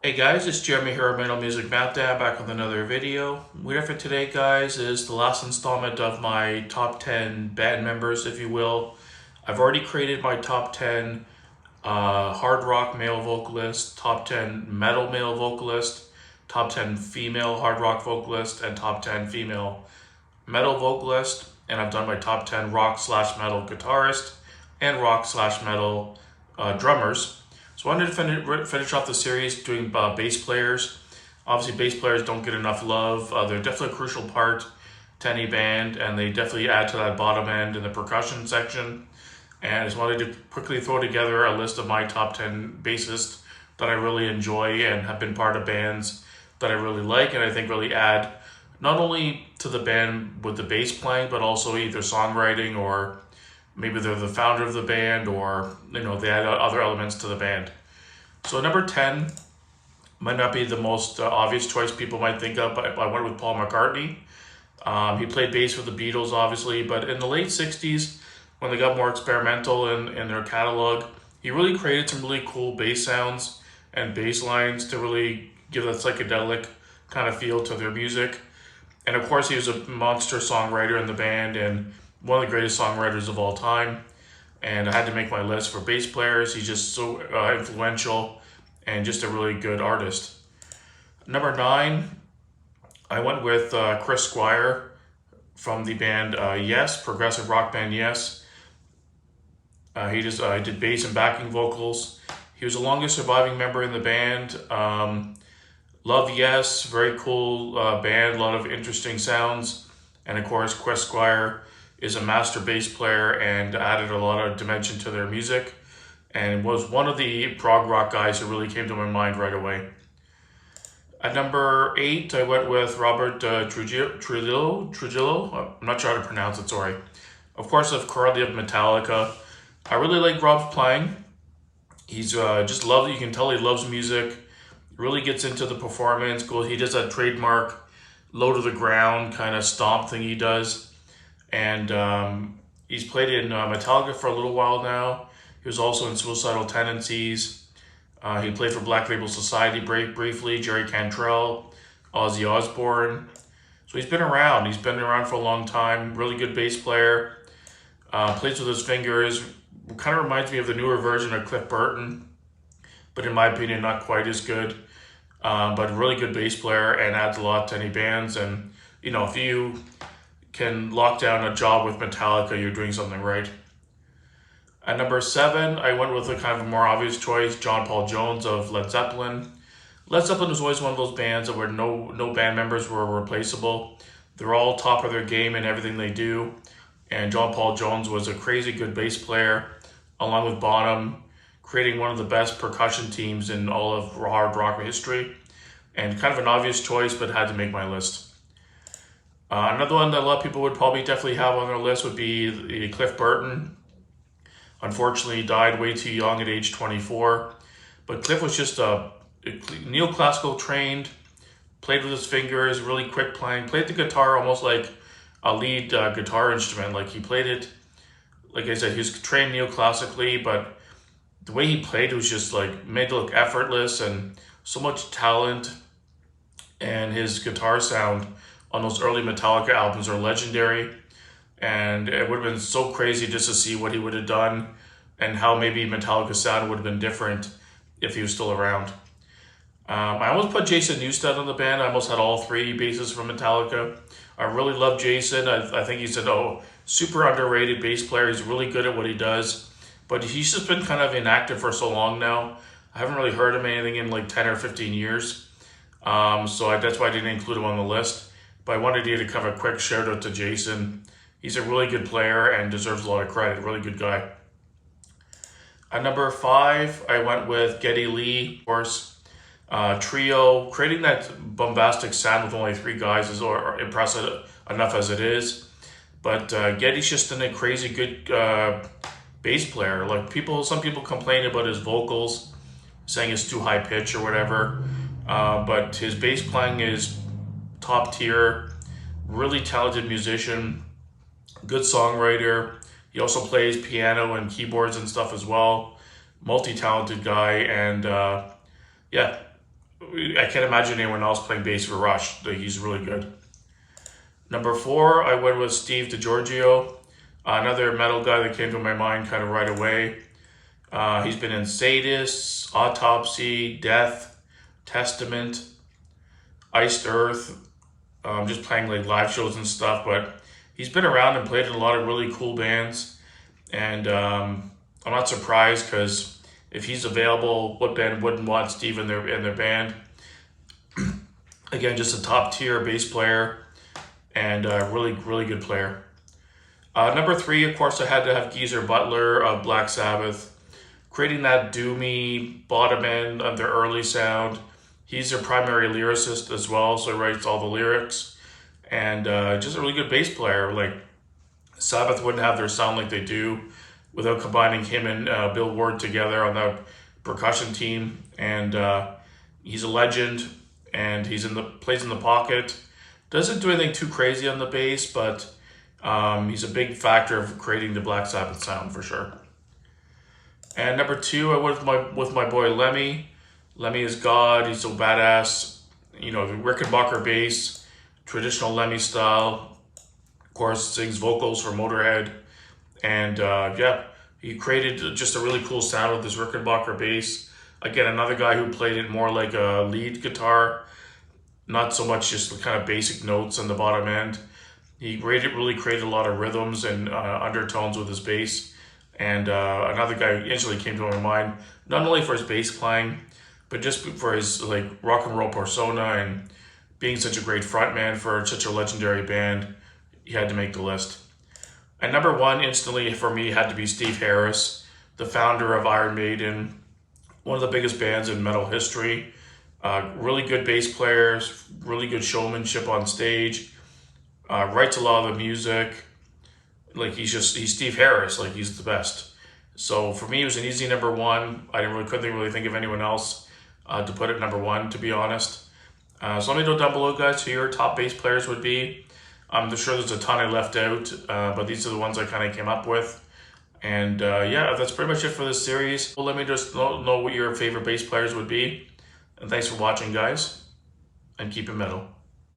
Hey guys, it's Jeremy here at Metal Music Meltdown, back with another video. What for today, guys, is the last installment of my top 10 band members, if you will. I've already created my top 10 hard rock male vocalist, top 10 metal male vocalist, top 10 female hard rock vocalist, and top 10 female metal vocalist. And I've done my top 10 rock slash metal guitarist and rock slash metal drummers. So I wanted to finish off the series doing bass players. Obviously, bass players don't get enough love. They're definitely a crucial part to any band, and they definitely add to that bottom end in the percussion section. And I just wanted to quickly throw together a list of my top 10 bassists that I really enjoy and have been part of bands that I really like and I think really add not only to the band with the bass playing, but also either songwriting or maybe they're the founder of the band or, they add other elements to the band. So number 10 might not be the most obvious choice people might think of, but I went with Paul McCartney. He played bass for the Beatles, obviously, but in the late 60s, when they got more experimental in their catalog, he really created some really cool bass sounds and bass lines to really give that psychedelic kind of feel to their music. And of course, he was a monster songwriter in the band and one of the greatest songwriters of all time. And I had to make my list for bass players. He's just so influential and just a really good artist. Number 9, I went with Chris Squire from the band Yes, progressive rock band Yes. He did bass and backing vocals. He was the longest surviving member in the band. Love Yes, very cool band, a lot of interesting sounds. And of course, Chris Squire is a master bass player and added a lot of dimension to their music and was one of the prog rock guys who really came to my mind right away. At number 8, I went with Robert Trujillo. I'm not sure how to pronounce it, sorry. Of course, currently of Metallica. I really like Rob's playing. He's just loves, you can tell he loves music, really gets into the performance. He does that trademark low to the ground kind of stomp thing he does. And he's played in Metallica for a little while now. He was also in Suicidal Tendencies. He played for Black Label Society briefly, Jerry Cantrell, Ozzy Osbourne. So he's been around. He's been around for a long time. Really good bass player. Plays with his fingers. Kind of reminds me of the newer version of Cliff Burton, but in my opinion, not quite as good. But really good bass player and adds a lot to any bands. And, if you can lock down a job with Metallica, you're doing something right. At number 7, I went with a kind of a more obvious choice, John Paul Jones of Led Zeppelin. Led Zeppelin was always one of those bands where no band members were replaceable. They're all top of their game in everything they do. And John Paul Jones was a crazy good bass player, along with Bonham, creating one of the best percussion teams in all of hard rock history. And kind of an obvious choice, but had to make my list. Another one that a lot of people would probably definitely have on their list would be Cliff Burton. Unfortunately, he died way too young at age 24. But Cliff was just a neoclassical trained, played with his fingers, really quick playing, played the guitar almost like a lead guitar instrument. Like he played it, like I said, he was trained neoclassically, but the way he played was just like made it look effortless and so much talent. And his guitar sound on those early Metallica albums are legendary. And it would have been so crazy just to see what he would have done and how maybe Metallica's sound would have been different if he was still around. I almost put Jason Newsted on the band. I almost had all 3 bassists from Metallica. I really love Jason. I think he's a super underrated bass player. He's really good at what he does. But he's just been kind of inactive for so long now. I haven't really heard him anything in like 10 or 15 years. So that's why I didn't include him on the list. But I wanted you to cover a quick shout out to Jason. He's a really good player and deserves a lot of credit. Really good guy. At number 5, I went with Geddy Lee, of course. Trio, creating that bombastic sound with only 3 guys is impressive enough as it is. But Geddy's just a crazy good bass player. Like some people complain about his vocals, saying it's too high pitch or whatever. But his bass playing is top tier, really talented musician, good songwriter. He also plays piano and keyboards and stuff as well. Multi-talented guy, and I can't imagine anyone else playing bass for Rush. Like, he's really good. Number 4, I went with Steve DiGiorgio, another metal guy that came to my mind kind of right away. He's been in Sadists, Autopsy, Death, Testament, Iced Earth, just playing like live shows and stuff. But he's been around and played in a lot of really cool bands. And I'm not surprised, because if he's available, what band wouldn't want Steve in their band? Again, just a top tier bass player and a really, really good player. Number 3, of course, I had to have Geezer Butler of Black Sabbath, creating that doomy bottom end of their early sound. He's their primary lyricist as well, so he writes all the lyrics. And just a really good bass player. Like, Sabbath wouldn't have their sound like they do without combining him and Bill Ward together on that percussion team. And he's a legend, and plays in the pocket. Doesn't do anything too crazy on the bass, but he's a big factor of creating the Black Sabbath sound for sure. And number 2, I went with my boy Lemmy. Lemmy is God. He's so badass. You know, the Rickenbacker bass, traditional Lemmy style. Of course, sings vocals for Motorhead. And yeah, he created just a really cool sound with this Rickenbacker bass. Again, another guy who played it more like a lead guitar, not so much just the kind of basic notes on the bottom end. He really created a lot of rhythms and undertones with his bass. And another guy who instantly came to my mind, not only for his bass playing, but just for his like rock and roll persona and being such a great frontman for such a legendary band. He had to make the list. And number 1 instantly for me had to be Steve Harris, the founder of Iron Maiden, one of the biggest bands in metal history. Really good bass players, really good showmanship on stage, writes a lot of the music. Like, he's Steve Harris, like, he's the best. So for me, it was an easy number 1. I couldn't really think of anyone else to put at number 1, to be honest. So let me know down below, guys, who your top bass players would be. I'm sure there's a ton I left out, but these are the ones I kind of came up with. And yeah, that's pretty much it for this series. Well, let me just know what your favorite bass players would be. And thanks for watching, guys, and keep it metal.